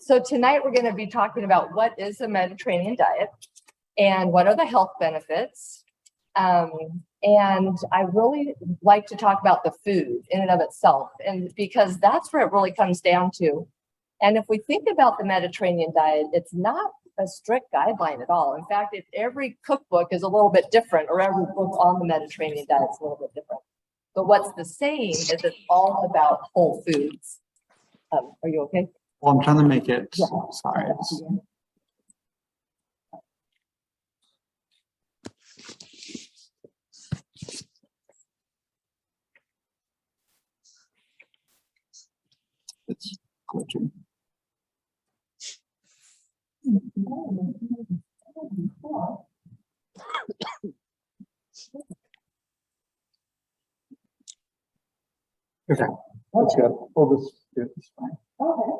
So tonight we're going to be talking about what is a Mediterranean diet and what are the health benefits. And I really like to talk about the food in and of itself, and because that's where it really comes down to. And if we think about the Mediterranean diet, it's not a strict guideline at all. In fact, every cookbook is a little bit different, or every book on the Mediterranean diet is a little bit different. But what's the same is it's all about whole foods. Are you okay? Well, I'm trying to make it, Yeah. sorry. It's glitching. Okay, that's good. We'll just do it this way. Okay.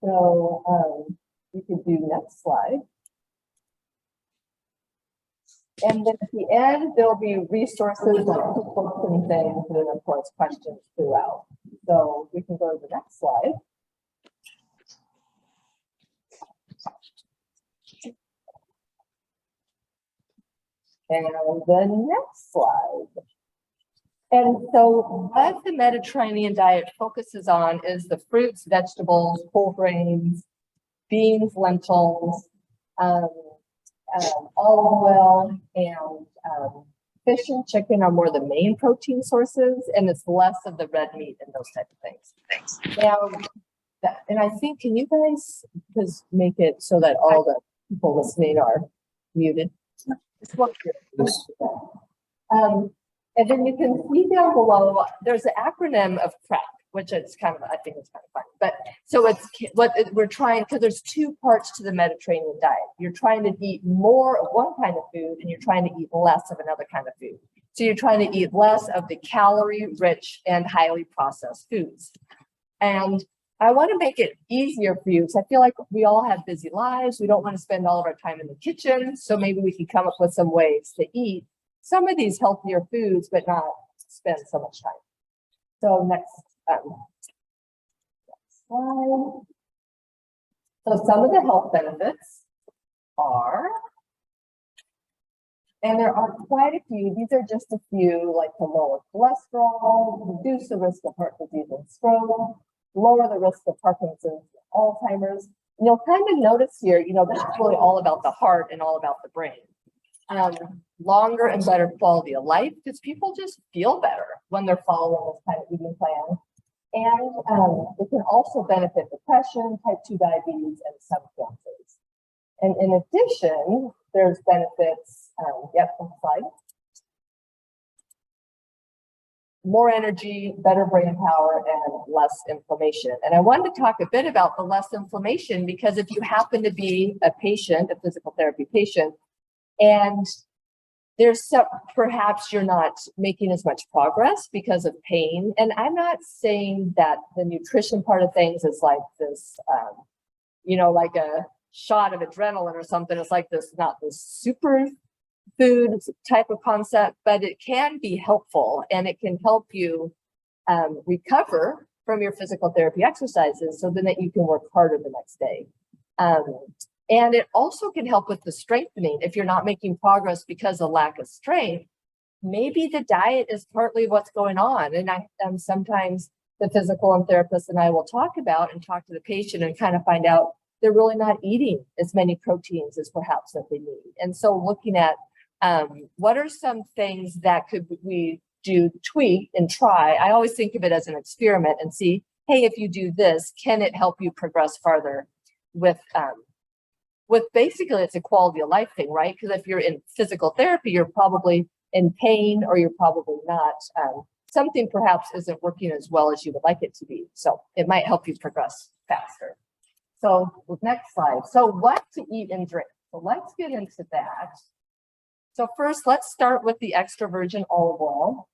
So you can do next slide. And then at the end, there'll be resources like cookbooks and things, and then of course questions throughout. So we can go to the next slide. And the next slide. And so what the Mediterranean diet focuses on is the fruits, vegetables, whole grains, beans, lentils, olive oil, and fish and chicken are more the main protein sources, and it's less of the red meat and those type of things. Now, and I think, can you guys just make it so that all the people listening are muted? And then you can see down below, there's an acronym of CRAP, which is kind of, I think it's kind of fun. But so it's what we're trying, because there's two parts to the Mediterranean diet. You're trying to eat more of one kind of food, and you're trying to eat less of another kind of food. So you're trying to eat less of the calorie-rich and highly processed foods. And I want to make it easier for you, because I feel like we all have busy lives. We don't want to spend all of our time in the kitchen. So maybe we can come up with some ways to eat some of these healthier foods, but not spend so much time. So next slide. So some of the health benefits are, and there are quite a few. These are just a few, like to lower cholesterol, reduce the risk of heart disease and stroke, lower the risk of Parkinson's and Alzheimer's. And you'll kind of notice here, this is really all about the heart and all about the brain. Longer and better quality of life, because people just feel better when they're following this kind of eating plan. And it can also benefit depression, type 2 diabetes, and some cancers. And in addition, there's benefits, next slide. More energy, better brain power, and less inflammation. And I wanted to talk a bit about the less inflammation, because if you happen to be a patient, a physical therapy patient, and there's some, perhaps you're not making as much progress because of pain. And I'm not saying that the nutrition part of things is like this, like a shot of adrenaline or something. It's like this, not this super food type of concept, but it can be helpful, and it can help you recover from your physical therapy exercises, so then that you can work harder the next day. And it also can help with the strengthening. If you're not making progress because of lack of strength, maybe the diet is partly what's going on. And sometimes the physical and therapist and I will talk to the patient and kind of find out they're really not eating as many proteins as perhaps that they need. And so looking at what are some things that we do, tweak and try. I always think of it as an experiment and see, hey, if you do this, can it help you progress farther with basically, it's a quality of life thing, right? Because if you're in physical therapy, you're probably in pain, or you're probably not. Something perhaps isn't working as well as you would like it to be. So it might help you progress faster. So next slide. So what to eat and drink. So let's get into that. So first, let's start with the extra virgin olive oil.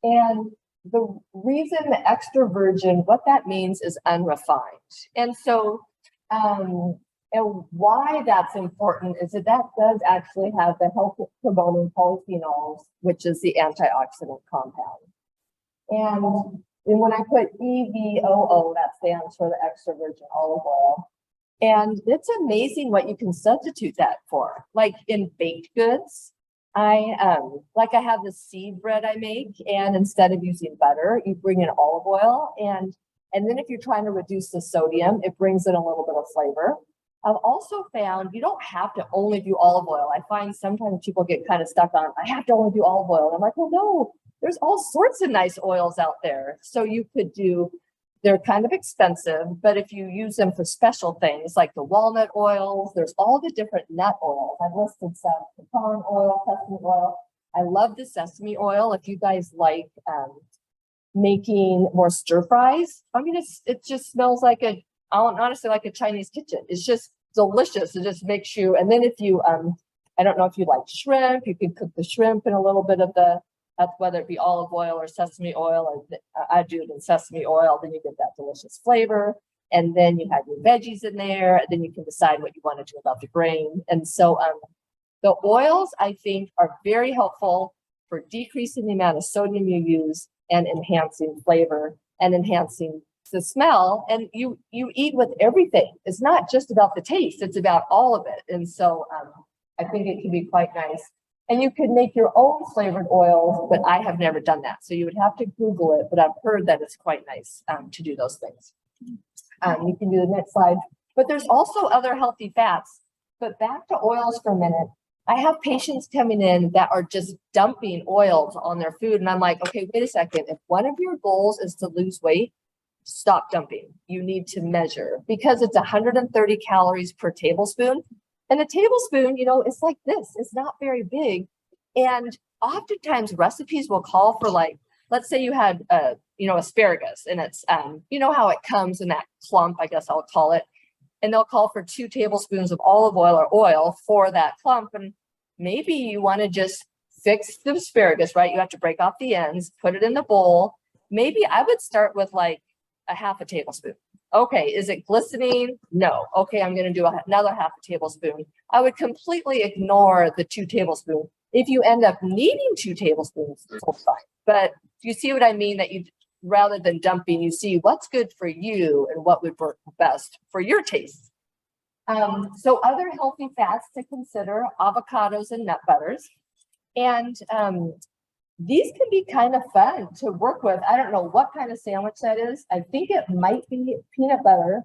And the reason the extra virgin, what that means is unrefined. And so, and why that's important is that does actually have the health promoting polyphenols, which is the antioxidant compound. And And when I put EVOO, that stands for the extra virgin olive oil. And it's amazing what you can substitute that for. Like in baked goods, I have this seed bread I make, and instead of using butter, you bring in olive oil, and then if you're trying to reduce the sodium, it brings in a little bit of flavor. I've also found you don't have to only do olive oil. I find sometimes people get kind of stuck on, I have to only do olive oil. And I'm like, well, no, there's all sorts of nice oils out there. So you could do, they're kind of expensive, but if you use them for special things like the walnut oils, there's all the different nut oils. I've listed some pecan oil, sesame oil. I love the sesame oil. If you guys like making more stir fries, I mean, it just smells like honestly like a Chinese kitchen. It's just delicious. It just makes you, and then if you, I don't know if you like shrimp, you can cook the shrimp in a little bit of whether it be olive oil or sesame oil, or I do it in sesame oil, then you get that delicious flavor. And then you have your veggies in there, and then you can decide what you want to do about the grain. And so the oils, I think, are very helpful for decreasing the amount of sodium you use and enhancing flavor and enhancing the smell. And you eat with everything. It's not just about the taste, it's about all of it. And so I think it can be quite nice. And you could make your own flavored oils, but I have never done that. So you would have to Google it, but I've heard that it's quite nice to do those things. You can do the next slide, but there's also other healthy fats. But back to oils for a minute. I have patients coming in that are just dumping oils on their food. And I'm like, okay, wait a second. If one of your goals is to lose weight, stop dumping. You need to measure, because it's 130 calories per tablespoon. And a tablespoon, it's like this. It's not very big. And oftentimes recipes will call for, like, let's say you had, asparagus, and it's, how it comes in that clump, I guess I'll call it. And they'll call for 2 tablespoons of olive oil or oil for that clump. And maybe you want to just fix the asparagus, right? You have to break off the ends, put it in the bowl. Maybe I would start with like a half a tablespoon. Okay, is it glistening? No. Okay, I'm going to do another half a tablespoon. I would completely ignore the 2 tablespoons. If you end up needing 2 tablespoons, it's fine. But you see what I mean? That you, rather than dumping, you see what's good for you and what would work best for your taste. So other healthy fats to consider: avocados and nut butters. And these can be kind of fun to work with. I don't know what kind of sandwich that is. I think it might be peanut butter,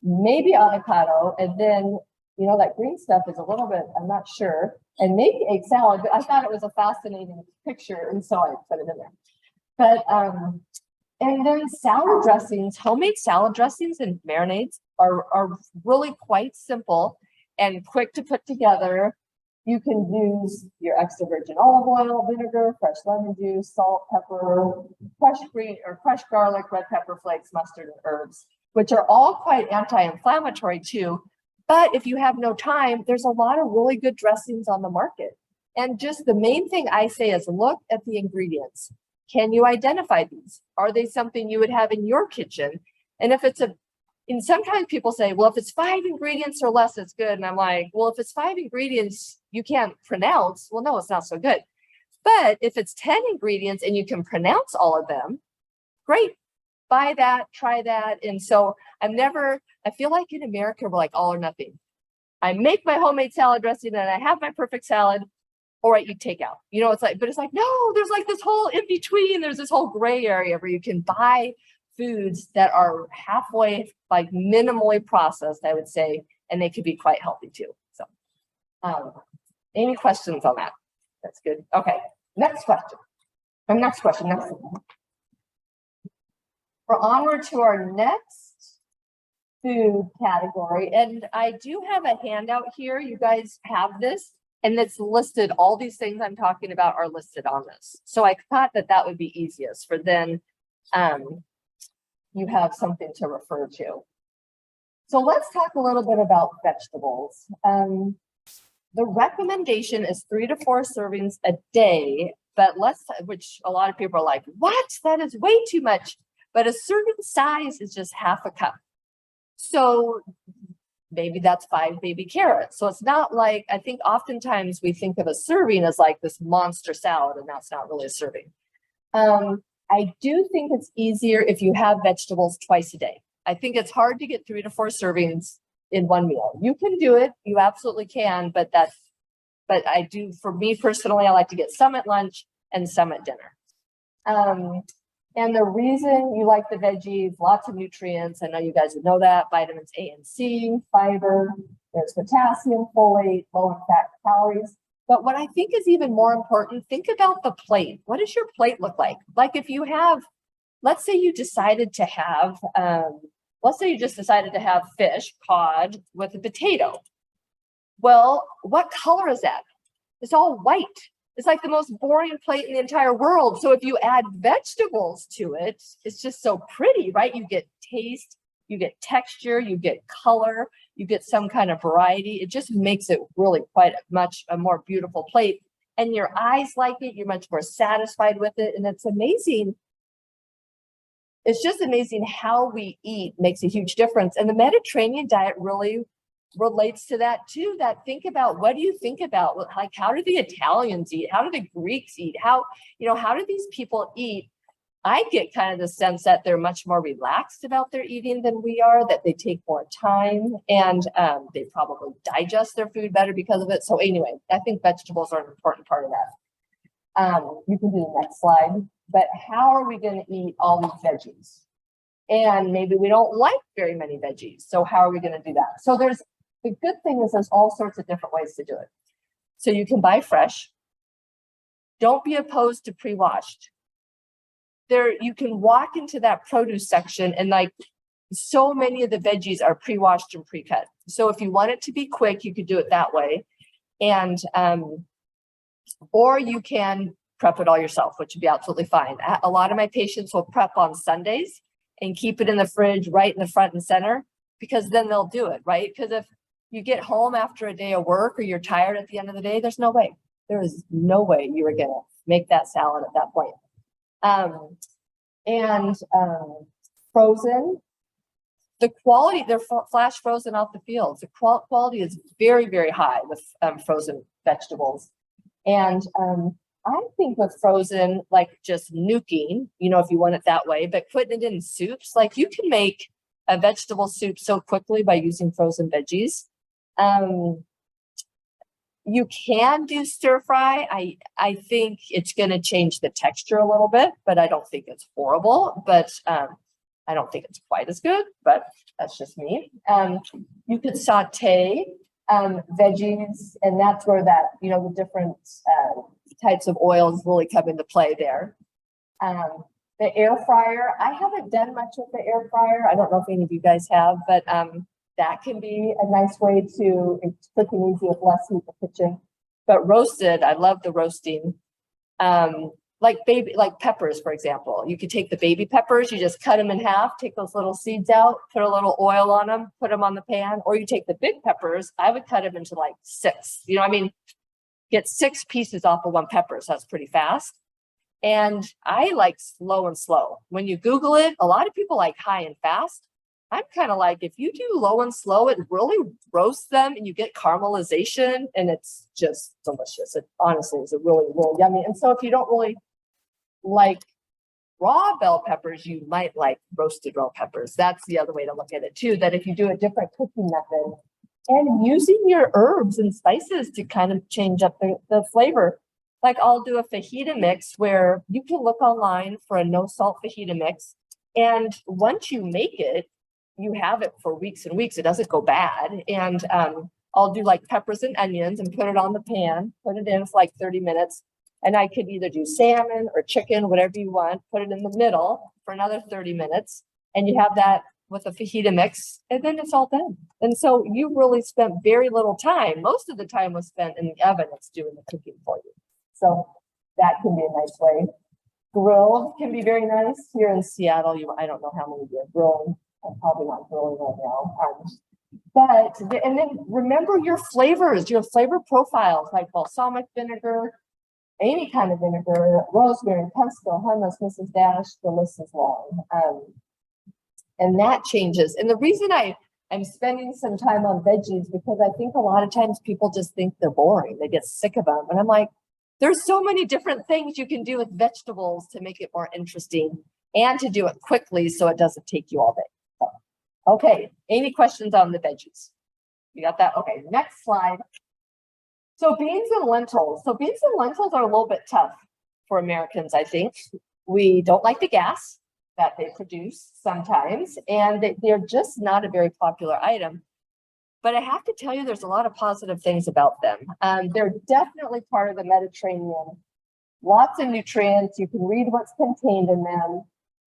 maybe avocado, and then, that green stuff is a little bit, I'm not sure, and maybe egg salad, but I thought it was a fascinating picture, and so I put it in there. But, and then salad dressings, homemade salad dressings and marinades are really quite simple and quick to put together. You can use your extra virgin olive oil, vinegar, fresh lemon juice, salt, pepper, crushed garlic, red pepper flakes, mustard, and herbs, which are all quite anti-inflammatory too. But if you have no time, there's a lot of really good dressings on the market. And just the main thing I say is look at the ingredients. Can you identify these? Are they something you would have in your kitchen? And if it's and sometimes people say, well, if it's 5 ingredients or less, it's good. And I'm like, well, if it's 5 ingredients you can't pronounce, well, no, it's not so good. But if it's 10 ingredients and you can pronounce all of them, great. Buy that, try that. And so I feel like in America, we're like all or nothing. I make my homemade salad dressing and I have my perfect salad, or I eat takeout. It's like, no, there's like this whole in between. There's this whole gray area where you can buy foods that are halfway, like minimally processed, I would say, and they could be quite healthy too. So, any questions on that? That's good. Okay, next question. We're onward to our next food category, and I do have a handout here. You guys have this, and it's listed. All these things I'm talking about are listed on this. So I thought that would be easiest for then. You have something to refer to. So let's talk a little bit about vegetables. The recommendation is 3 to 4 servings a day, but which a lot of people are like, what? That is way too much. But a serving size is just half a cup. So maybe that's 5 baby carrots. So it's not like, I think oftentimes we think of a serving as like this monster salad, and that's not really a serving. I do think it's easier if you have vegetables twice a day. I think it's hard to get 3 to 4 servings in one meal. You can do it, you absolutely can, but I do, for me personally, I like to get some at lunch and some at dinner. And the reason you like the veggies, lots of nutrients, I know you guys would know that, vitamins A and C, fiber, there's potassium, folate, low in fat calories. But what I think is even more important, think about the plate. What does your plate look like? Like if you have, let's say you decided to have, let's say you just decided to have fish, cod with a potato. Well, what color is that? It's all white. It's like the most boring plate in the entire world. So if you add vegetables to it, it's just so pretty, right? You get taste, you get texture, you get color, you get some kind of variety. It just makes it really quite much a more beautiful plate. And your eyes like it, you're much more satisfied with it. And it's amazing. It's just amazing how we eat makes a huge difference. And the Mediterranean diet really relates to that too. That think about, what do you think about? Like, how do the Italians eat? How do the Greeks eat? How do these people eat? I get kind of the sense that they're much more relaxed about their eating than we are, that they take more time, and they probably digest their food better because of it. So anyway, I think vegetables are an important part of that. You can do the next slide. But how are we going to eat all these veggies? And maybe we don't like very many veggies. So how are we going to do that? So the good thing is there's all sorts of different ways to do it. So you can buy fresh. Don't be opposed to pre-washed. You can walk into that produce section and like so many of the veggies are pre-washed and pre-cut. So if you want it to be quick, you could do it that way. And, or you can prep it all yourself, which would be absolutely fine. A lot of my patients will prep on Sundays and keep it in the fridge right in the front and center, because then they'll do it, right? Because if you get home after a day of work or you're tired at the end of the day, there's no way. There is no way you were gonna make that salad at that point. Frozen, the quality, they're flash frozen off the fields. The quality is very, very high with frozen vegetables. And I think with frozen, like just nuking, if you want it that way, but putting it in soups, like you can make a vegetable soup so quickly by using frozen veggies. You can do stir fry. I think it's going to change the texture a little bit, but I don't think it's horrible. But I don't think it's quite as good, but that's just me. You could saute veggies, and that's where that, the different types of oils really come into play there. The air fryer, I haven't done much with the air fryer. I don't know if any of you guys have, but that can be a nice way to, it's quick and easy with less heat in the kitchen. But roasted, I love the roasting. Like peppers, for example. You could take the baby peppers, you just cut them in half, take those little seeds out, put a little oil on them, put them on the pan. Or you take the big peppers, I would cut them into like 6. Get 6 pieces off of one pepper, so that's pretty fast. And I like low and slow. When you Google it, a lot of people like high and fast. I'm kind of like, if you do low and slow, it really roasts them and you get caramelization, and it's just delicious. It honestly is a really, really yummy. And so if you don't really like raw bell peppers, you might like roasted bell peppers. That's the other way to look at it too, that if you do a different cooking method and using your herbs and spices to kind of change up the flavor. Like I'll do a fajita mix where you can look online for a no salt fajita mix. And once you make it, you have it for weeks and weeks. It doesn't go bad. And I'll do like peppers and onions and put it on the pan, put it in for like 30 minutes. And I could either do salmon or chicken, whatever you want, put it in the middle for another 30 minutes. And you have that with a fajita mix, and then it's all done. And so you really spent very little time. Most of the time was spent in the oven. It's doing the cooking for you. So that can be a nice way. Grilled can be very nice. Here in Seattle, I don't know how many of you are grilling. I'm probably not grilling right now. And then remember your flavors, your flavor profiles, like balsamic vinegar, any kind of vinegar, rosemary, pesto, hummus, Mrs. Dash, the list is long. And that changes. And the reason I'm spending some time on veggies, because I think a lot of times people just think they're boring. They get sick of them. And I'm like, There's so many different things you can do with vegetables to make it more interesting and to do it quickly so it doesn't take you all day. Okay, any questions on the veggies? You got that? Okay, next slide. So beans and lentils. So beans and lentils are a little bit tough for Americans, I think. We don't like the gas that they produce sometimes, and they're just not a very popular item. But I have to tell you, there's a lot of positive things about them. They're definitely part of the Mediterranean. Lots of nutrients. You can read what's contained in them,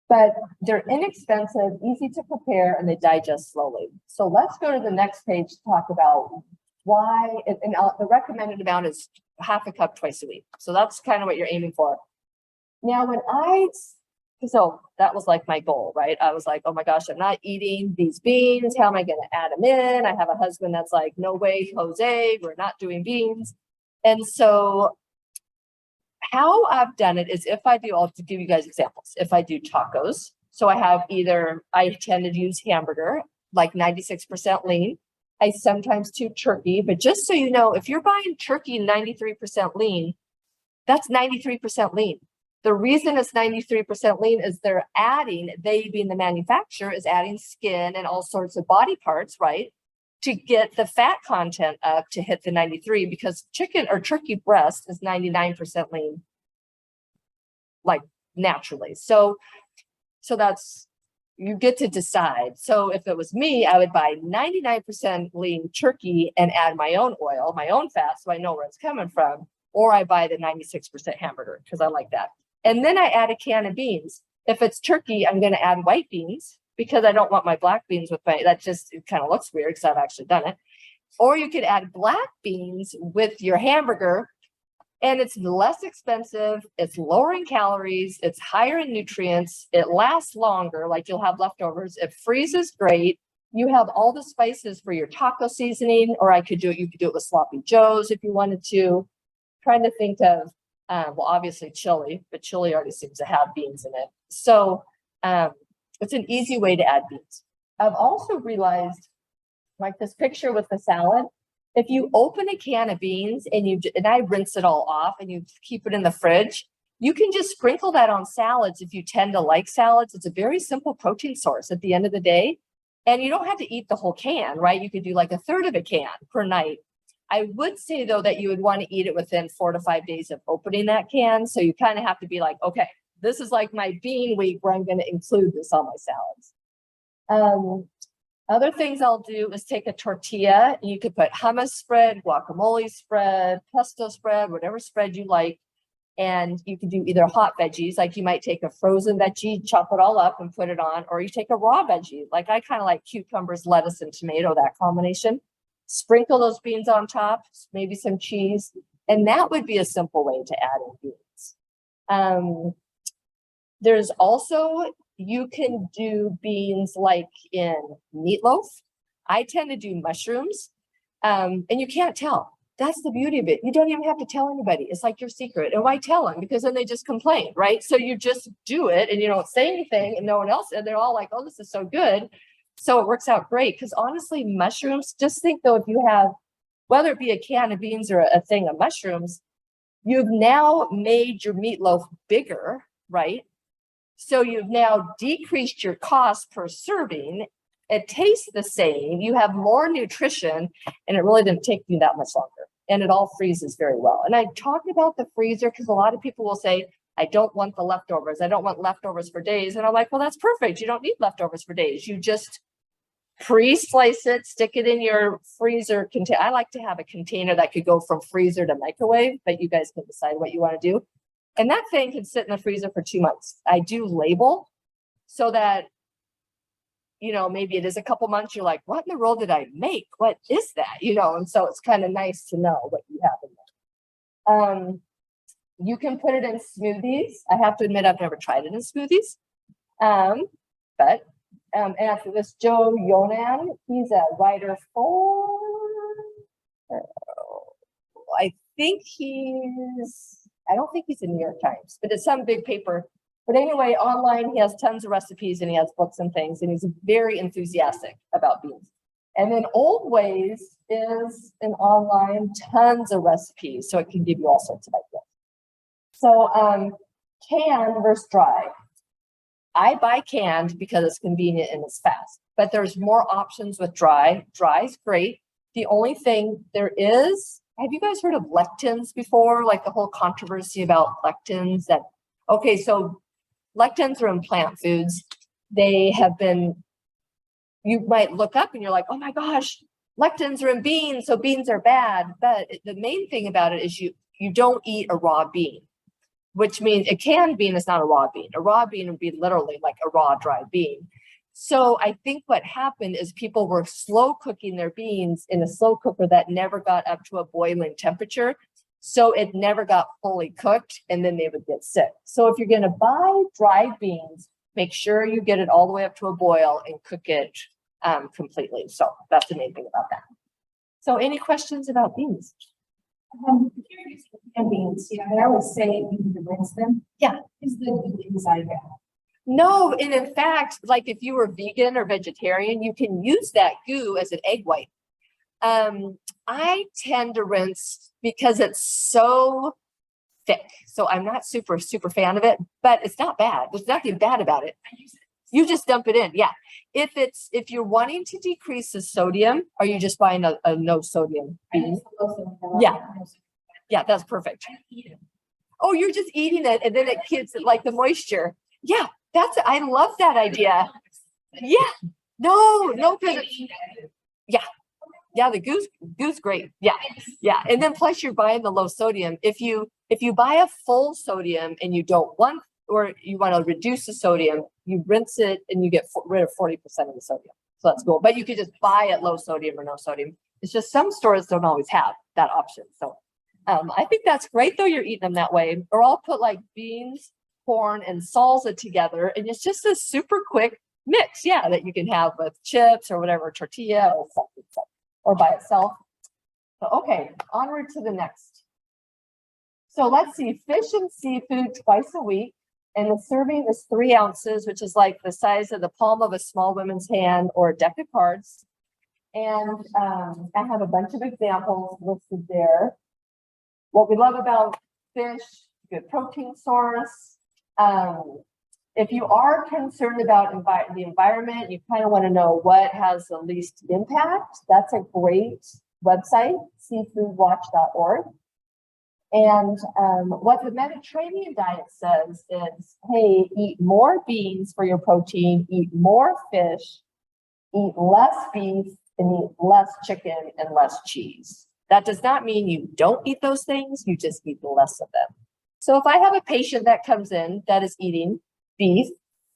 but they're inexpensive, easy to prepare, and they digest slowly. So let's go to the next page to talk about why, and the recommended amount is half a cup twice a week. So that's kind of what you're aiming for. Now, so that was like my goal, right? I was like, oh my gosh, I'm not eating these beans. How am I going to add them in? I have a husband that's like, no way, Jose, we're not doing beans. And so how I've done it is I'll give you guys examples. If I do tacos, so I tend to use hamburger, like 96% lean. I sometimes do turkey, but just so you know, if you're buying turkey 93% lean, that's 93% lean. The reason it's 93% lean is they being the manufacturer, is adding skin and all sorts of body parts, right? To get the fat content up to hit the 93, because chicken or turkey breast is 99% lean, like naturally. So that's, you get to decide. So if it was me, I would buy 99% lean turkey and add my own oil, my own fat, so I know where it's coming from. Or I buy the 96% hamburger because I like that. And then I add a can of beans. If it's turkey, I'm going to add white beans because I don't want my black beans with it kind of looks weird because I've actually done it. Or you could add black beans with your hamburger, and it's less expensive. It's lower in calories. It's higher in nutrients. It lasts longer, like you'll have leftovers. It freezes great. You have all the spices for your taco seasoning, or you could do it with sloppy joes if you wanted to. Trying to think of, well, obviously chili, but chili already seems to have beans in it. So it's an easy way to add beans. I've also realized, like this picture with the salad, if you open a can of beans and I rinse it all off and you keep it in the fridge, you can just sprinkle that on salads if you tend to like salads. It's a very simple protein source at the end of the day. And you don't have to eat the whole can, right? You could do like a third of a can per night. I would say, though, that you would want to eat it within 4 to 5 days of opening that can. So you kind of have to be like, okay, this is like my bean week where I'm going to include this on my salads. Other things I'll do is take a tortilla. You could put hummus spread, guacamole spread, pesto spread, whatever spread you like. And you can do either hot veggies, like you might take a frozen veggie, chop it all up and put it on, or you take a raw veggie. Like I kind of like cucumbers, lettuce, and tomato, that combination. Sprinkle those beans on top, maybe some cheese, and that would be a simple way to add in beans. There's also, you can do beans like in meatloaf. I tend to do mushrooms, and you can't tell. That's the beauty of it. You don't even have to tell anybody. It's like your secret. And why tell them? Because then they just complain, right? So you just do it and you don't say anything and no one else, and they're all like, oh, this is so good. So it works out great because honestly, mushrooms, just think though, if you have, whether it be a can of beans or a thing of mushrooms, you've now made your meatloaf bigger, right? So you've now decreased your cost per serving. It tastes the same. You have more nutrition, and it really didn't take you that much longer. And it all freezes very well. And I talked about the freezer because a lot of people will say, I don't want the leftovers. I don't want leftovers for days. And I'm like, well, that's perfect. You don't need leftovers for days. You just pre-slice it, stick it in your freezer container. I like to have a container that could go from freezer to microwave, but you guys can decide what you want to do. And that thing can sit in the freezer for 2 months. I do label so that, you know, maybe it is a couple months. You're like, what in the world did I make? What is that? You know, and so it's kind of nice to know what you have in there. You can put it in smoothies. I have to admit, I've never tried it in smoothies. But after this, Joe Yonan, he's a writer for, I don't think he's in New York Times, but it's some big paper. But anyway, online, he has tons of recipes and he has books and things, and he's very enthusiastic about beans. And then Old Ways is an online, tons of recipes, so it can give you all sorts of ideas. So canned versus dry. I buy canned because it's convenient and it's fast, but there's more options with dry. Dry is great. The only thing there is, have you guys heard of lectins before? Like the whole controversy about lectins that, okay, so lectins are in plant foods. They have been, you might look up and you're like, oh my gosh, lectins are in beans, so beans are bad. But the main thing about it is you don't eat a raw bean, which means a canned bean is not a raw bean. A raw bean would be literally like a raw, dry bean. So I think what happened is people were slow cooking their beans in a slow cooker that never got up to a boiling temperature. So it never got fully cooked and then they would get sick. So if you're going to buy dried beans, make sure you get it all the way up to a boil and cook it completely. So that's the main thing about that. So any questions about beans? If you're using canned beans, I always say you need to rinse them. Yeah. Is the inside out? No, and in fact, like if you were vegan or vegetarian, you can use that goo as an egg white. I tend to rinse because it's so thick. So I'm not super fan of it, but it's not bad. There's nothing bad about it. You just dump it in. Yeah. If you're wanting to decrease the sodium, are you just buying a no sodium bean? Yeah. Yeah, that's perfect. Oh, you're just eating it and then it keeps it like the moisture. Yeah, I love that idea. Yeah. No, because yeah, the goo's great. Yeah. Yeah. And then plus you're buying the low sodium. If you buy a full sodium and you don't want, or you want to reduce the sodium, you rinse it and you get rid of 40% of the sodium. So that's cool. But you could just buy it low sodium or no sodium. It's just some stores don't always have that option. So I think that's great though. You're eating them that way. Or I'll put like beans, corn, and salsa together. And it's just a super quick mix. Yeah. That you can have with chips or whatever, tortilla or something, or by itself. So, okay, onward to the next. So let's see, fish and seafood twice a week. And the serving is 3 ounces, which is like the size of the palm of a small woman's hand or a deck of cards. And I have a bunch of examples listed there. What we love about fish, good protein source. If you are concerned about the environment, you kind of want to know what has the least impact. That's a great website, seafoodwatch.org. And what the Mediterranean diet says is, hey, eat more beans for your protein, eat more fish, eat less beef, and eat less chicken and less cheese. That does not mean you don't eat those things, you just eat less of them. So if I have a patient that comes in that is eating beef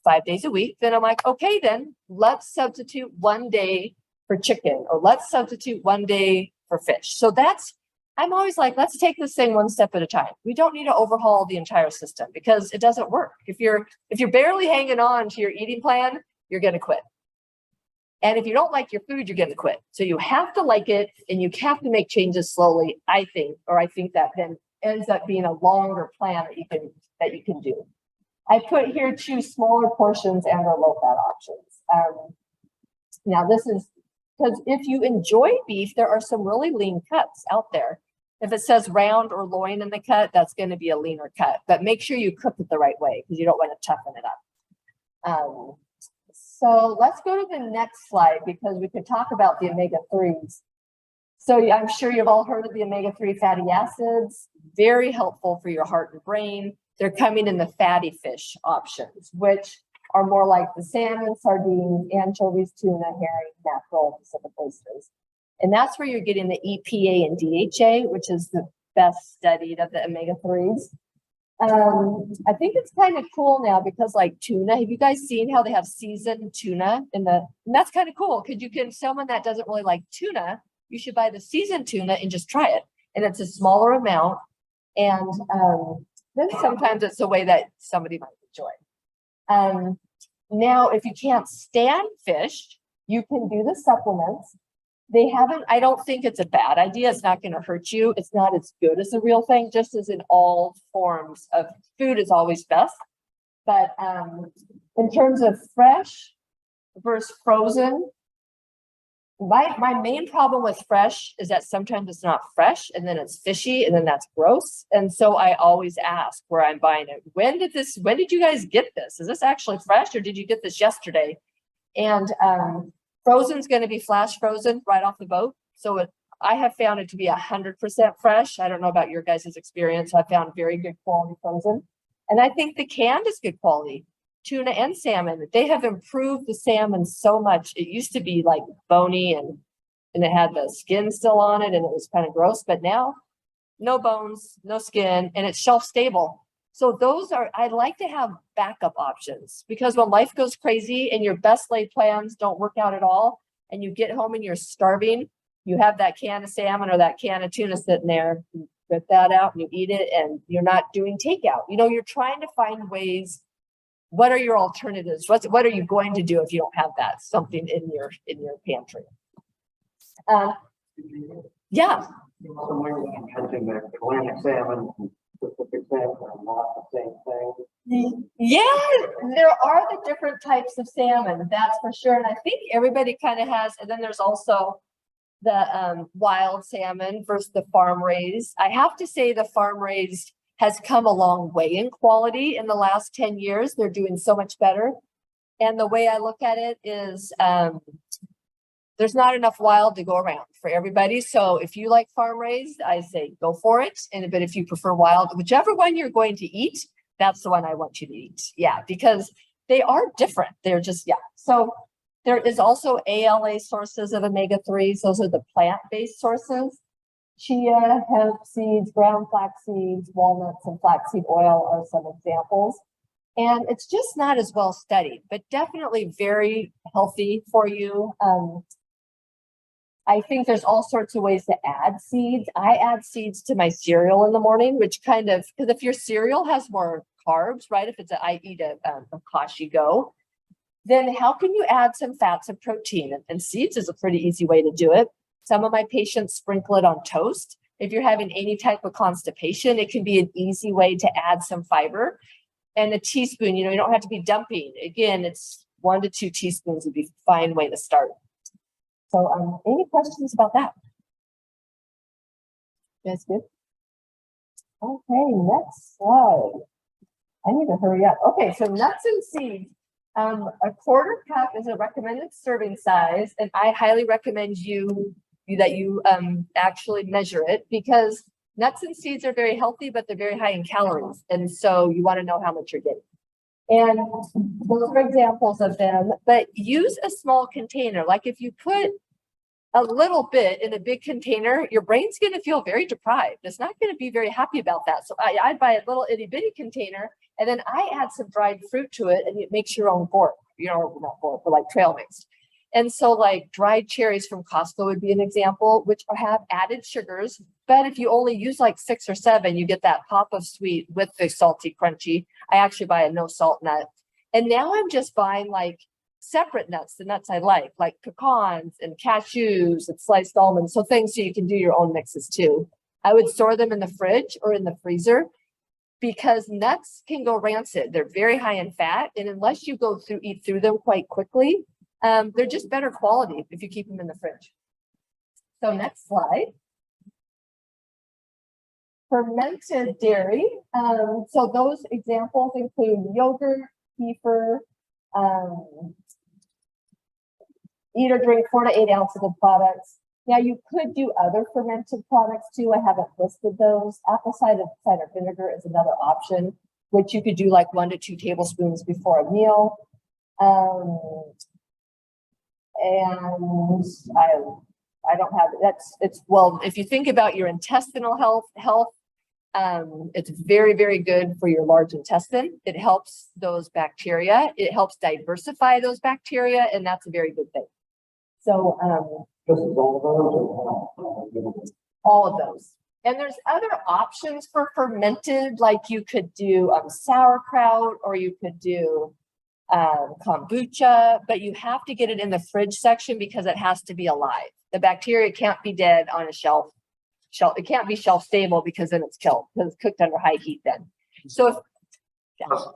5 days a week, then I'm like, okay, then let's substitute 1 day for chicken, or let's substitute 1 day for fish. So I'm always like, let's take this thing one step at a time. We don't need to overhaul the entire system because it doesn't work. If you're barely hanging on to your eating plan, you're going to quit. And if you don't like your food, you're going to quit. So you have to like it and you have to make changes slowly, I think that then ends up being a longer plan that you can do. I put here 2 smaller portions and or low fat options. Now this is because if you enjoy beef, there are some really lean cuts out there. If it says round or loin in the cut, that's going to be a leaner cut, but make sure you cook it the right way because you don't want to toughen it up. So let's go to the next slide because we could talk about the omega-3s. So I'm sure you've all heard of the omega-3 fatty acids, very helpful for your heart and brain. They're coming in the fatty fish options, which are more like the salmon, sardines, anchovies, tuna, herring, mackerel, Pacific oysters. And that's where you're getting the EPA and DHA, which is the best studied of the omega-3s. I think it's kind of cool now because like tuna, have you guys seen how they have seasoned tuna and that's kind of cool because someone that doesn't really like tuna, you should buy the seasoned tuna and just try it. And it's a smaller amount. And then sometimes it's a way that somebody might enjoy. Now, if you can't stand fish, you can do the supplements. I don't think it's a bad idea. It's not going to hurt you. It's not as good as the real thing, just as in all forms of food is always best. But in terms of fresh versus frozen, My main problem with fresh is that sometimes it's not fresh and then it's fishy and then that's gross. And so I always ask where I'm buying it. When did you guys get this? Is this actually fresh or did you get this yesterday? And frozen's going to be flash frozen right off the boat. So I have found it to be 100% fresh. I don't know about your guys' experience. I found very good quality frozen. And I think the canned is good quality. Tuna and salmon, they have improved the salmon so much. It used to be like bony and it had the skin still on it and it was kind of gross, but now no bones, no skin, and it's shelf stable. So I like to have backup options because when life goes crazy and your best laid plans don't work out at all and you get home and you're starving, you have that can of salmon or that can of tuna sitting there, you get that out and you eat it and you're not doing takeout. You're trying to find ways. What are your alternatives? What are you going to do if you don't have that something in your pantry? Yeah. Somewhere you mentioned that Atlantic salmon and Pacific salmon are not the same thing. Yeah, there are the different types of salmon, that's for sure. And I think everybody kind of has, and then there's also the wild salmon versus the farm raised. I have to say the farm raised has come a long way in quality in the last 10 years. They're doing so much better. And the way I look at it is there's not enough wild to go around for everybody. So if you like farm raised, I say go for it. But if you prefer wild, whichever one you're going to eat, that's the one I want you to eat. Yeah, because they are different. They're just, yeah. So there is also ALA sources of omega-3s. Those are the plant-based sources. Chia, hemp seeds, ground flax seeds, walnuts, and flaxseed oil are some examples. And it's just not as well studied, but definitely very healthy for you. I think there's all sorts of ways to add seeds. I add seeds to my cereal in the morning, which because if your cereal has more carbs, right? If I eat a Kashi Go, then how can you add some fats and protein? And seeds is a pretty easy way to do it. Some of my patients sprinkle it on toast. If you're having any type of constipation, it can be an easy way to add some fiber. And a teaspoon, you don't have to be dumping. Again, it's 1 to 2 teaspoons would be a fine way to start. So any questions about that? That's good. Okay, next slide. I need to hurry up. Okay, so nuts and seeds. A quarter cup is a recommended serving size, and I highly recommend that you actually measure it because nuts and seeds are very healthy, but they're very high in calories. And so you want to know how much you're getting. And those are examples of them, but use a small container. Like if you put a little bit in a big container, your brain's going to feel very deprived. It's not going to be very happy about that. So I'd buy a little itty bitty container and then I add some dried fruit to it and it makes your own gourd, not gourd, but like trail mix. And so like dried cherries from Costco would be an example, which have added sugars. But if you only use like 6 or 7, you get that pop of sweet with the salty crunchy. I actually buy a no salt nut. And now I'm just buying like separate nuts, the nuts I like pecans and cashews and sliced almonds. So things so you can do your own mixes too. I would store them in the fridge or in the freezer because nuts can go rancid. They're very high in fat. And unless you eat through them quite quickly, they're just better quality if you keep them in the fridge. So next slide. Fermented dairy. So those examples include yogurt, kefir, eat or drink 4 to 8 ounces of products. Now you could do other fermented products too. I haven't listed those. Apple cider vinegar is another option, which you could do like 1 to 2 tablespoons before a meal. And I don't have well, if you think about your intestinal health, it's very, very good for your large intestine. It helps those bacteria. It helps diversify those bacteria, and that's a very good thing. So This is all of those? all of those. And there's other options for fermented, like you could do sauerkraut, or you could do kombucha, but you have to get it in the fridge section because it has to be alive. The bacteria can't be dead on a shelf. It can't be shelf stable because then it's killed because it's cooked under high heat then. So if,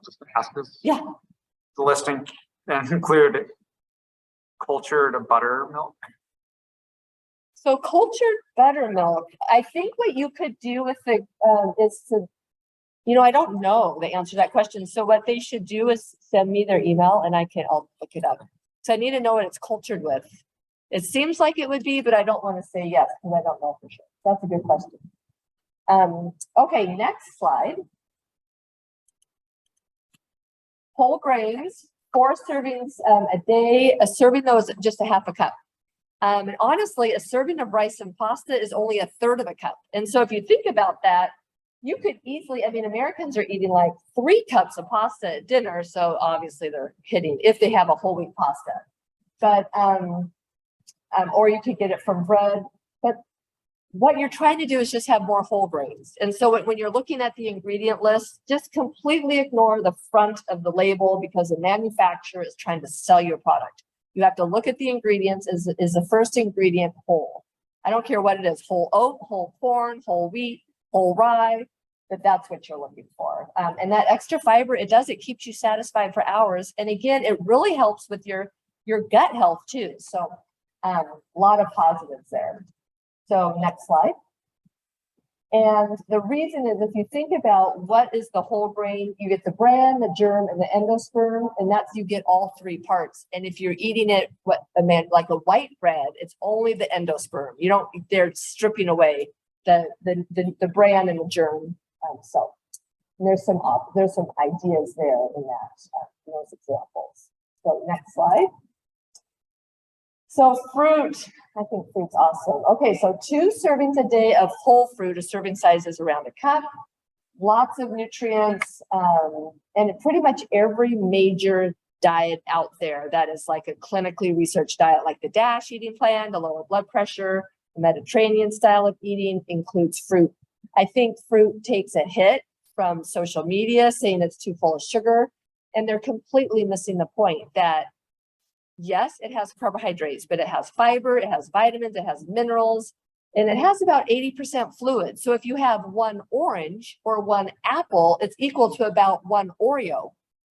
Just to ask this. Yeah. The listing include cultured buttermilk. So cultured buttermilk, I think what you could do with the, is to, I don't know the answer to that question. So what they should do is send me their email and I'll look it up. So I need to know what it's cultured with. It seems like it would be, but I don't want to say yes because I don't know for sure. That's a good question. Okay, next slide. Whole grains, 4 servings a day. A serving though is just a half a cup. And honestly, a serving of rice and pasta is only 1/3 of a cup. And so if you think about that, you could easily, Americans are eating like 3 cups of pasta at dinner. So obviously they're hitting if they have a whole wheat pasta, but, or you could get it from bread. But what you're trying to do is just have more whole grains. And so when you're looking at the ingredient list, just completely ignore the front of the label because the manufacturer is trying to sell you a product. You have to look at the ingredients. Is the first ingredient whole? I don't care what it is, whole oat, whole corn, whole wheat, whole rye, but that's what you're looking for. And that extra fiber, it keeps you satisfied for hours. And again, it really helps with your gut health too. So a lot of positives there. So next slide. And the reason is if you think about what is the whole grain, you get the bran, the germ, and the endosperm, and you get all 3 parts. And if you're eating it, like a white bread, it's only the endosperm. They're stripping away the bran and the germ. So there's some ideas there in those examples. So next slide. So fruit, I think fruit's awesome. Okay, so 2 servings a day of whole fruit. A serving size is around a cup. Lots of nutrients, and pretty much every major diet out there that is like a clinically researched diet, like the DASH eating plan, the lower blood pressure, the Mediterranean style of eating includes fruit. I think fruit takes a hit from social media saying it's too full of sugar, and they're completely missing the point that yes, it has carbohydrates, but it has fiber, it has vitamins, it has minerals, and it has about 80% fluid. So if you have 1 orange or 1 apple, it's equal to about 1 Oreo.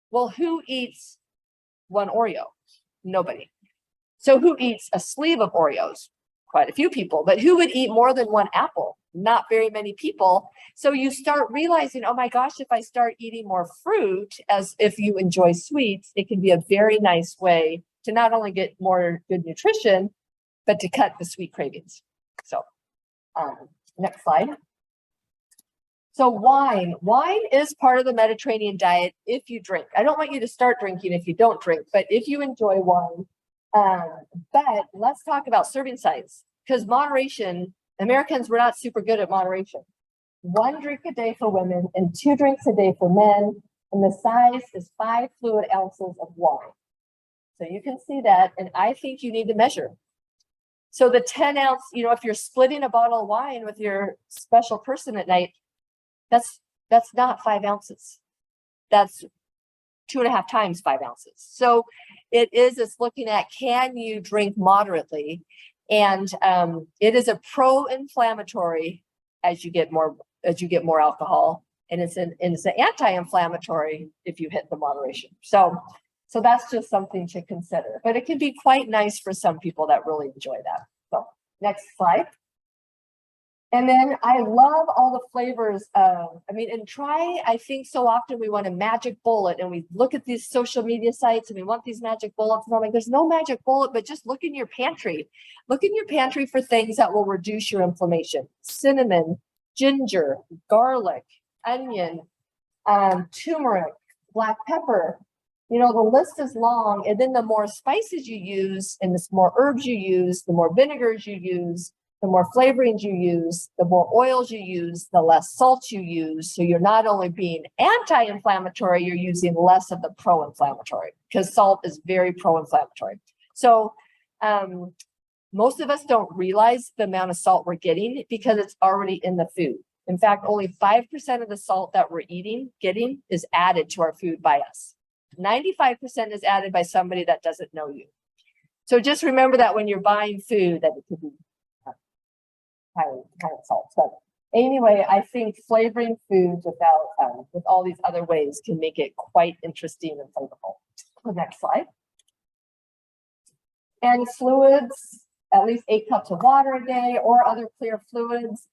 Well, who eats 1 Oreo? Nobody. So who eats a sleeve of Oreos? Quite a few people, but who would eat more than 1 apple? Not very many people. So you start realizing, oh my gosh, if I start eating more fruit, as if you enjoy sweets, it can be a very nice way to not only get more good nutrition, but to cut the sweet cravings. So next slide. So wine is part of the Mediterranean diet if you drink. I don't want you to start drinking if you don't drink, but if you enjoy wine, but let's talk about serving size, because moderation, Americans, we're not super good at moderation. 1 drink a day for women and 2 drinks a day for men. And the size is 5 fluid ounces of wine. So you can see that, and I think you need to measure. So the 10 ounce, if you're splitting a bottle of wine with your special person at night, that's not 5 ounces. That's 2.5 times 5 ounces. So it's looking at, can you drink moderately? And it is a pro-inflammatory as you get more alcohol, and it's an anti-inflammatory if you hit the moderation. So that's just something to consider, but it can be quite nice for some people that really enjoy that. So next slide. And then I love all the flavors. I think so often we want a magic bullet, and we look at these social media sites and we want these magic bullets. And I'm like, there's no magic bullet, but just look in your pantry. Look in your pantry for things that will reduce your inflammation. Cinnamon, ginger, garlic, onion, turmeric, black pepper. The list is long, and then the more spices you use and the more herbs you use, the more vinegars you use, the more flavorings you use, the more oils you use, the less salt you use. So you're not only being anti-inflammatory, you're using less of the pro-inflammatory, because salt is very pro-inflammatory. So most of us don't realize the amount of salt we're getting because it's already in the food. In fact, only 5% of the salt that we're getting is added to our food by us. 95% is added by somebody that doesn't know you. So just remember that when you're buying food, that it could be high salt. But anyway, I think flavoring foods with all these other ways can make it quite interesting and flavorful. The next slide. And fluids, at least 8 cups of water a day or other clear fluids.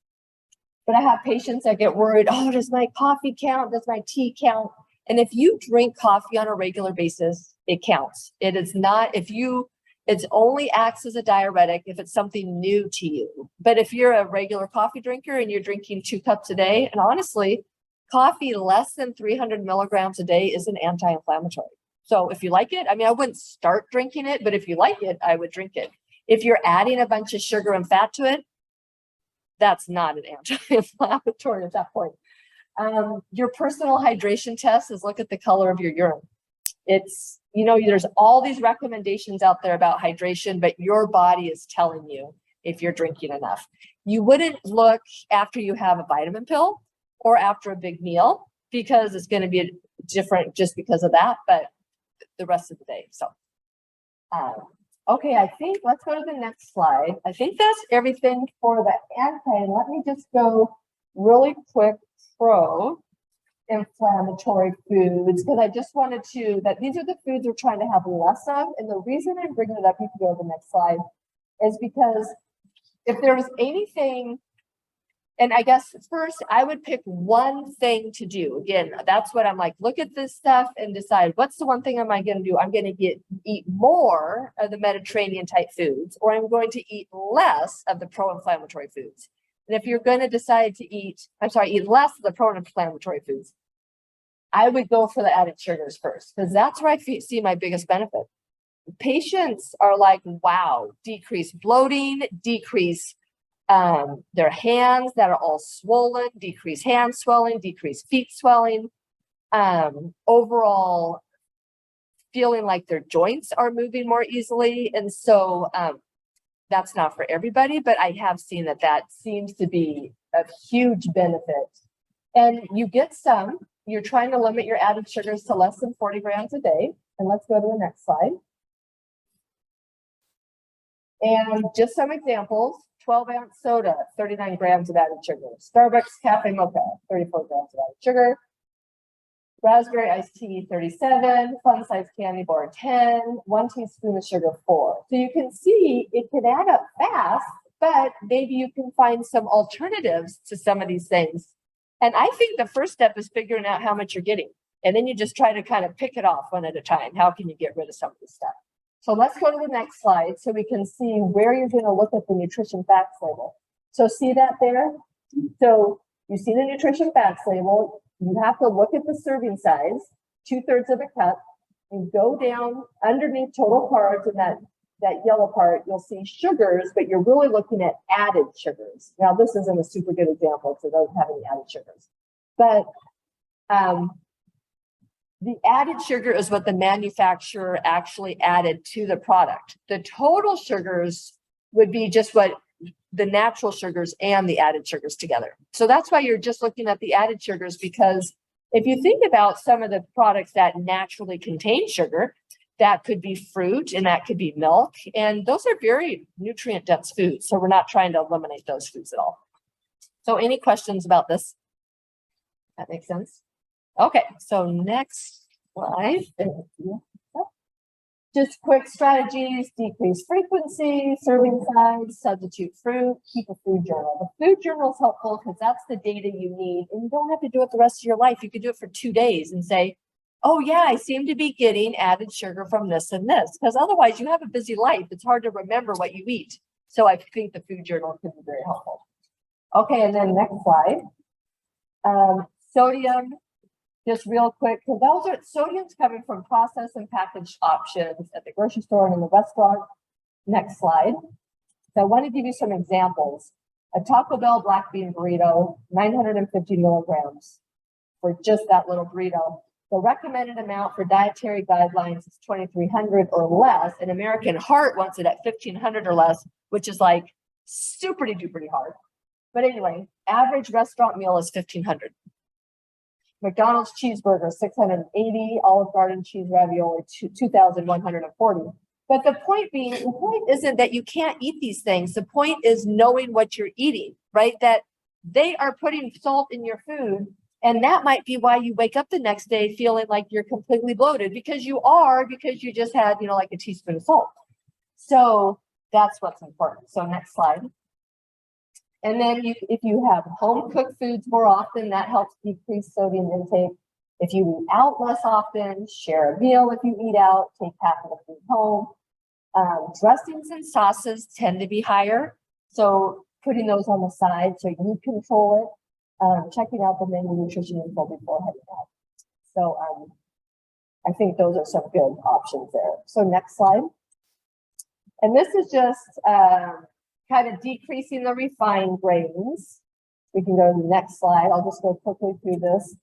But I have patients that get worried, oh, does my coffee count? Does my tea count? And if you drink coffee on a regular basis, it counts. It is not, it only acts as a diuretic if it's something new to you. But if you're a regular coffee drinker and you're drinking 2 cups a day, and honestly, coffee less than 300 milligrams a day is an anti-inflammatory. So if you like it, I mean, I wouldn't start drinking it, but if you like it, I would drink it. If you're adding a bunch of sugar and fat to it, that's not an anti-inflammatory at that point. Your personal hydration test is look at the color of your urine. It's, there's all these recommendations out there about hydration, but your body is telling you if you're drinking enough. You wouldn't look after you have a vitamin pill or after a big meal because it's going to be different just because of that, but the rest of the day. So, okay, I think let's go to the next slide. I think that's everything for the anti. Let me just go really quick through inflammatory foods because I just wanted to, that these are the foods we're trying to have less of. And the reason I'm bringing it up, you can go to the next slide, is because if there was anything, and I guess first I would pick one thing to do. Again, that's what I'm like, look at this stuff and decide what's the one thing am I going to do? I'm going to eat more of the Mediterranean type foods, or I'm going to eat less of the pro-inflammatory foods. And if you're going to decide to eat less of the pro-inflammatory foods, I would go for the added sugars first, because that's where I see my biggest benefit. Patients are like, wow, decrease bloating, decrease their hands that are all swollen, decrease hand swelling, decrease feet swelling, overall feeling like their joints are moving more easily. And so that's not for everybody, but I have seen that seems to be a huge benefit. And you get some, you're trying to limit your added sugars to less than 40 grams a day. And let's go to the next slide. And just some examples, 12-ounce soda, 39 grams of added sugar. Starbucks Cafe Mocha, 34 grams of added sugar. Raspberry iced tea, 37. Fun size candy bar, 10. 1 teaspoon of sugar, 4. So you can see it can add up fast, but maybe you can find some alternatives to some of these things. And I think the first step is figuring out how much you're getting. And then you just try to kind of pick it off one at a time. How can you get rid of some of this stuff? So let's go to the next slide so we can see where you're going to look at the nutrition facts label. So see that there? So you see the nutrition facts label. You have to look at the serving size, 2/3 of a cup. You go down underneath total carbs in that yellow part, you'll see sugars, but you're really looking at added sugars. Now, this isn't a super good example because it doesn't have any added sugars. But the added sugar is what the manufacturer actually added to the product. The total sugars would be just what the natural sugars and the added sugars together. So that's why you're just looking at the added sugars, because if you think about some of the products that naturally contain sugar, that could be fruit and that could be milk. And those are very nutrient dense foods. So we're not trying to eliminate those foods at all. So any questions about this? That makes sense? Okay, so next slide. Just quick strategies: decrease frequency, serving size, substitute fruit, keep a food journal. The food journal is helpful because that's the data you need, and you don't have to do it the rest of your life. You could do it for 2 days and say, oh yeah, I seem to be getting added sugar from this and this, because otherwise you have a busy life. It's hard to remember what you eat. So I think the food journal can be very helpful. Okay, and then next slide. Sodium. Just real quick, because sodium's coming from processed and packaged options at the grocery store and in the restaurant. Next slide. So I want to give you some examples. A Taco Bell black bean burrito, 950 milligrams for just that little burrito. The recommended amount for dietary guidelines is 2,300 or less. And American Heart wants it at 1,500 or less, which is like super duper hard. But anyway, average restaurant meal is 1,500. McDonald's cheeseburger, 680, Olive Garden cheese ravioli, 2,140. But the point isn't that you can't eat these things. The point is knowing what you're eating, right? That they are putting salt in your food. And that might be why you wake up the next day feeling like you're completely bloated, because you just had, like a teaspoon of salt. So That's what's important. So next slide. And then if you have home cooked foods more often, that helps decrease sodium intake. If you eat out less often, share a meal if you eat out, take half of the food home. Dressings and sauces tend to be higher. So putting those on the side so you control it. Checking out the menu nutrition info before heading out. So I think those are some good options there. So next slide. And this is just kind of decreasing the refined grains. We can go to the next slide. I'll just go quickly through this.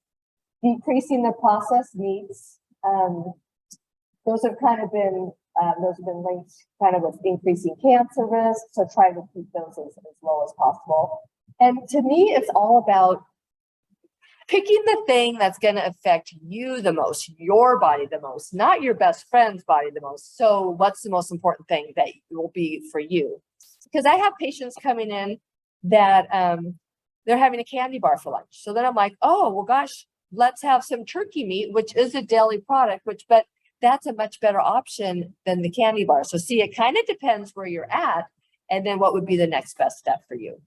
Decreasing the processed meats. Those have kind of been linked kind of with increasing cancer risk. So try to keep those as low as possible. And to me, it's all about picking the thing that's going to affect you the most, your body the most, not your best friend's body the most. So what's the most important thing that will be for you? Because I have patients coming in that they're having a candy bar for lunch. So then I'm like, oh, well, gosh, let's have some turkey meat, which is a deli product, but that's a much better option than the candy bar. So see, it kind of depends where you're at and then what would be the next best step for you.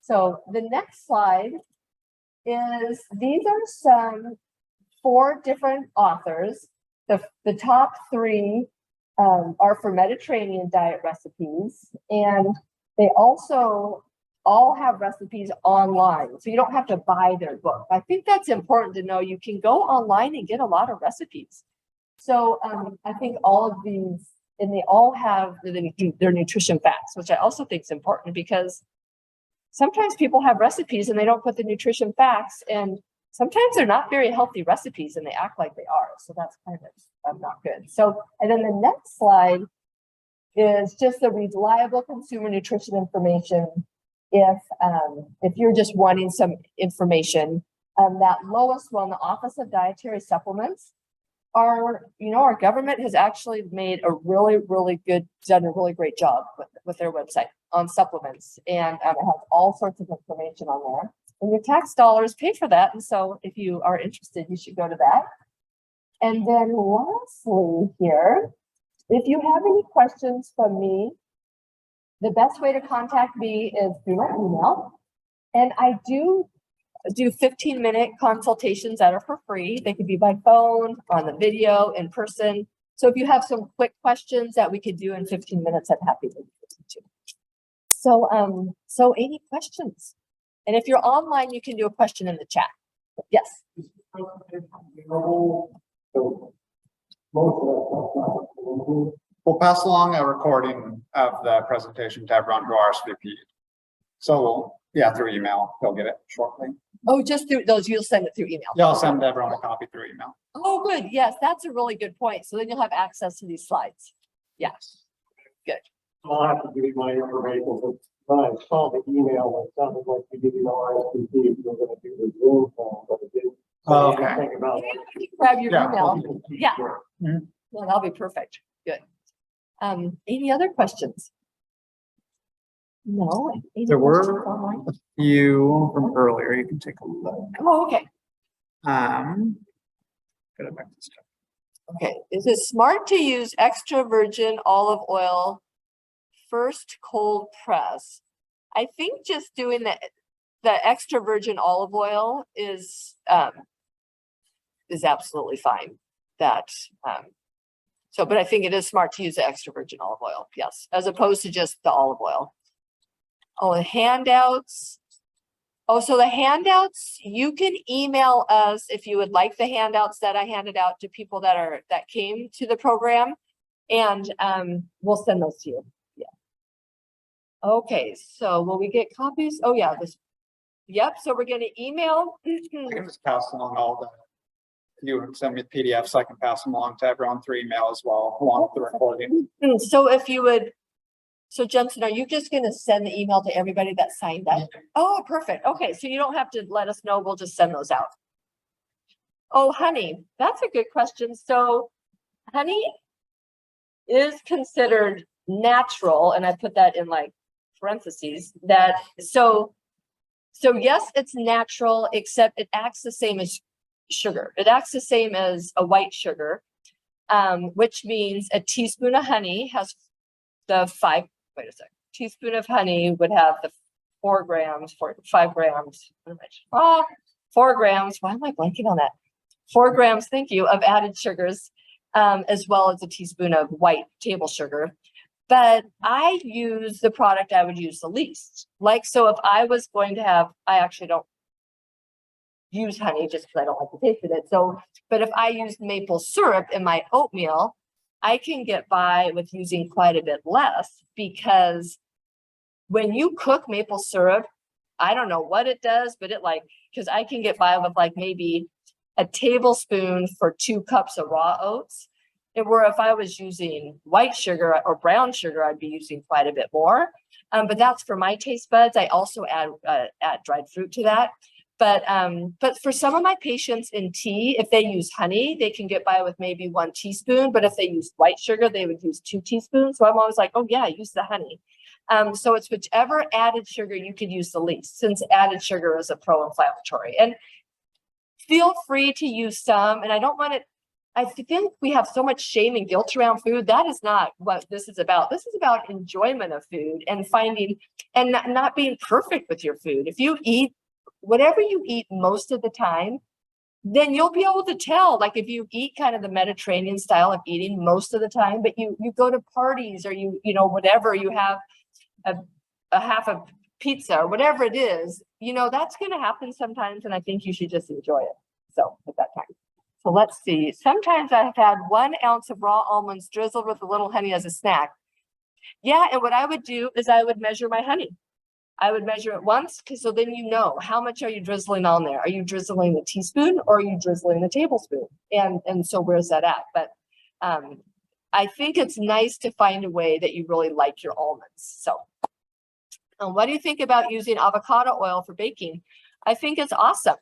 So the next slide is, these are 4 different authors. The top 3 are for Mediterranean diet recipes, and they also all have recipes online. So you don't have to buy their book. I think that's important to know. You can go online and get a lot of recipes. So I think all of these, and they all have their nutrition facts, which I also think is important because sometimes people have recipes and they don't put the nutrition facts, and sometimes they're not very healthy recipes and they act like they are. So that's kind of not good. So, and then the next slide is just the reliable consumer nutrition information. If you're just wanting some information, that lowest one, the Office of Dietary Supplements, our government has actually made a really done a really great job with their website on supplements, and it has all sorts of information on there. And your tax dollars pay for that, and so if you are interested, you should go to that. And then lastly here, if you have any questions from me, the best way to contact me is through my email. And I do 15-minute consultations that are for free. They could be by phone, on the video, in person. So if you have some quick questions that we could do in 15 minutes, I'm happy to do it too. So any questions? And if you're online, you can do a question in the chat. Yes. We'll pass along a recording of the presentation to everyone who RSVP'd. So yeah, through email, they'll get it shortly. Oh, just through those, you'll send it through email. Yeah, I'll send everyone a copy through email. Oh, good. Yes, that's a really good point. So then you'll have access to these slides. Yes. Good. I'll have to give you my information, but when I saw the email, it sounded like you didn't know RSVP if you were going to do the Zoom phone, but it didn't. Oh, okay. Think about it. You can grab your Yeah. email. Yeah. Mhm. Well, that'll be perfect. Good. Any other questions? No. Any There were questions online? a few from earlier. You can take a look. Oh, okay. Go back to stuff. Okay. Is it smart to use extra virgin olive oil first cold press? I think just doing the extra virgin olive oil is absolutely fine. But I think it is smart to use the extra virgin olive oil, yes, as opposed to just the olive oil. Oh, the handouts. Oh, so the handouts, you can email us if you would like the handouts that I handed out to people that came to the program, and we'll send those to you. Yeah. Okay, so will we get copies? Oh yeah, yep, so we're gonna email. I can just pass along all the, you would send me the PDF so I can pass them along to everyone through email as well, along with the recording. So if you would, so Jensen, are you just gonna send the email to everybody that signed up? Oh, perfect. Okay, so you don't have to let us know, we'll just send those out. Oh, honey, that's a good question. So honey is considered natural, and I put that in like parentheses, that so yes, it's natural, except it acts the same as sugar. It acts the same as a white sugar, which means a teaspoon of honey has the wait a sec. Teaspoon of honey would have the 4 grams, 5 grams. 4 grams. Why am I blanking on that? 4 grams, thank you, of added sugars, as well as a teaspoon of white table sugar. But I use the product I would use the least. Like, so if I was going to have, I actually don't use honey just because I don't like the taste of it. So, but if I used maple syrup in my oatmeal, I can get by with using quite a bit less, because when you cook maple syrup, I don't know what it does, but because I can get by with like maybe a tablespoon for 2 cups of raw oats. And where if I was using white sugar or brown sugar, I'd be using quite a bit more. But that's for my taste buds. I also add dried fruit to that. But for some of my patients in tea, if they use honey, they can get by with maybe 1 teaspoon. But if they use white sugar, they would use 2 teaspoons. So I'm always like, oh yeah, use the honey. So it's whichever added sugar you could use the least, since added sugar is a pro-inflammatory. And feel free to use some. And I don't want it. I think we have so much shame and guilt around food. That is not what this is about. This is about enjoyment of food and finding and not being perfect with your food. If you eat whatever you eat most of the time, then you'll be able to tell. Like if you eat kind of the Mediterranean style of eating most of the time, but you go to parties or you know, whatever, you have a half a pizza or whatever it is, you know, that's going to happen sometimes. And I think you should just enjoy it. So at that time. So let's see. Sometimes I've had 1 ounce of raw almonds drizzled with a little honey as a snack. Yeah, and what I would do is I would measure my honey. I would measure it once, because so then you know how much are you drizzling on there. Are you drizzling a teaspoon or are you drizzling a tablespoon? And so where's that at? But I think it's nice to find a way that you really like your almonds. So what do you think about using avocado oil for baking? I think it's awesome.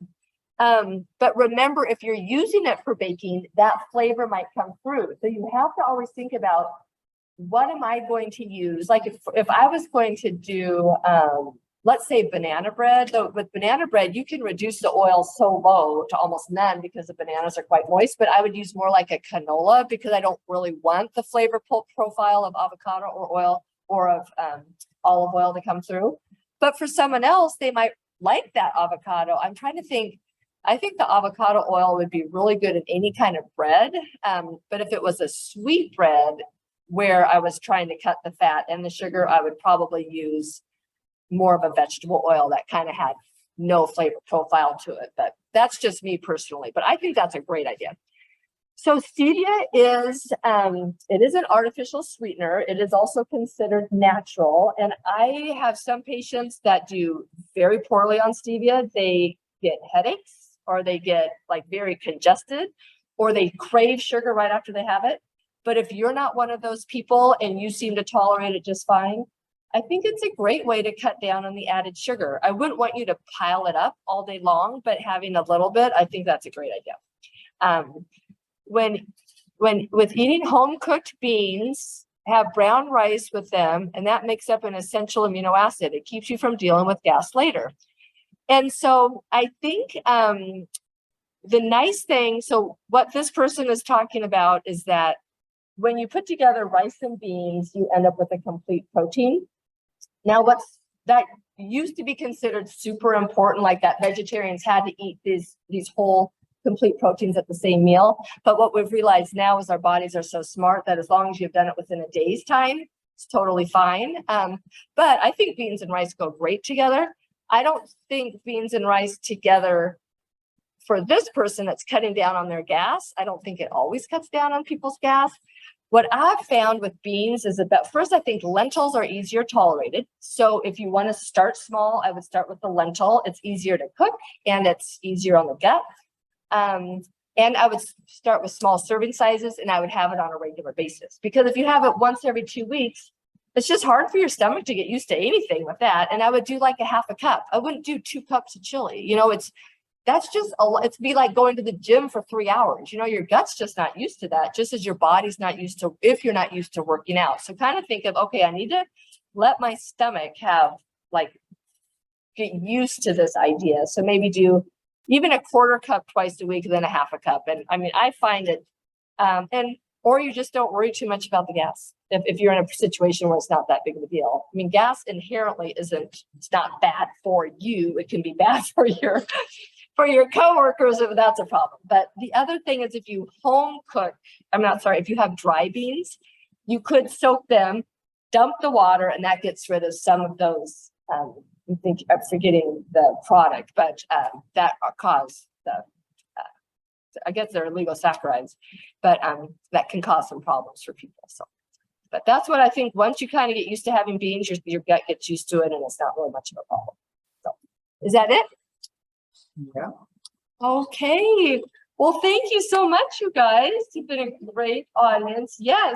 But remember, if you're using it for baking, that flavor might come through. So you have to always think about, what am I going to use? Like if I was going to do, let's say banana bread, though with banana bread, you can reduce the oil so low to almost none because the bananas are quite moist, but I would use more like a canola because I don't really want the flavor profile of avocado or oil or of olive oil to come through. But for someone else, they might like that avocado. I'm trying to think. I think the avocado oil would be really good in any kind of bread. But if it was a sweet bread where I was trying to cut the fat and the sugar, I would probably use more of a vegetable oil that kind of had no flavor profile to it. But that's just me personally. But I think that's a great idea. So stevia is, it is an artificial sweetener. It is also considered natural. And I have some patients that do very poorly on stevia. They get headaches, or they get like very congested, or they crave sugar right after they have it. But if you're not one of those people and you seem to tolerate it just fine, I think it's a great way to cut down on the added sugar. I wouldn't want you to pile it up all day long, but having a little bit, I think that's a great idea. With eating home cooked beans, have brown rice with them, and that makes up an essential amino acid. It keeps you from dealing with gas later. And so I think the nice thing, so what this person is talking about is that when you put together rice and beans, you end up with a complete protein. Now, that used to be considered super important, like that vegetarians had to eat these whole complete proteins at the same meal. But what we've realized now is our bodies are so smart that as long as you've done it within a day's time, it's totally fine. But I think beans and rice go great together. I don't think beans and rice together, for this person that's cutting down on their gas, I don't think it always cuts down on people's gas. What I've found with beans is that first, I think lentils are easier tolerated. So if you want to start small, I would start with the lentil. It's easier to cook and it's easier on the gut. And I would start with small serving sizes, and I would have it on a regular basis, because if you have it once every 2 weeks, it's just hard for your stomach to get used to anything with that. And I would do like a half a cup. I wouldn't do 2 cups of chili. You know, it's be like going to the gym for 3 hours. You know, your gut's just not used to that, just as your body's not used to, if you're not used to working out. So kind of think of, okay, I need to let my stomach get used to this idea. So maybe do even a 1/4 cup twice a week, then a half a cup. And I mean, I find it, or you just don't worry too much about the gas. if you're in a situation where it's not that big of a deal. I mean, gas inherently it's not bad for you. It can be bad for your coworkers if that's a problem. But the other thing is if you if you have dry beans, you could soak them, dump the water, and that gets rid of some of those, I'm forgetting the product, but that cause I guess they're illegal saccharides, but that can cause some problems for people. So, but that's what I think. Once you kind of get used to having beans, your gut gets used to it, and it's not really much of a problem. So, is that it? Yeah. Okay. Well, thank you so much, you guys. You've been a great audience. Yes.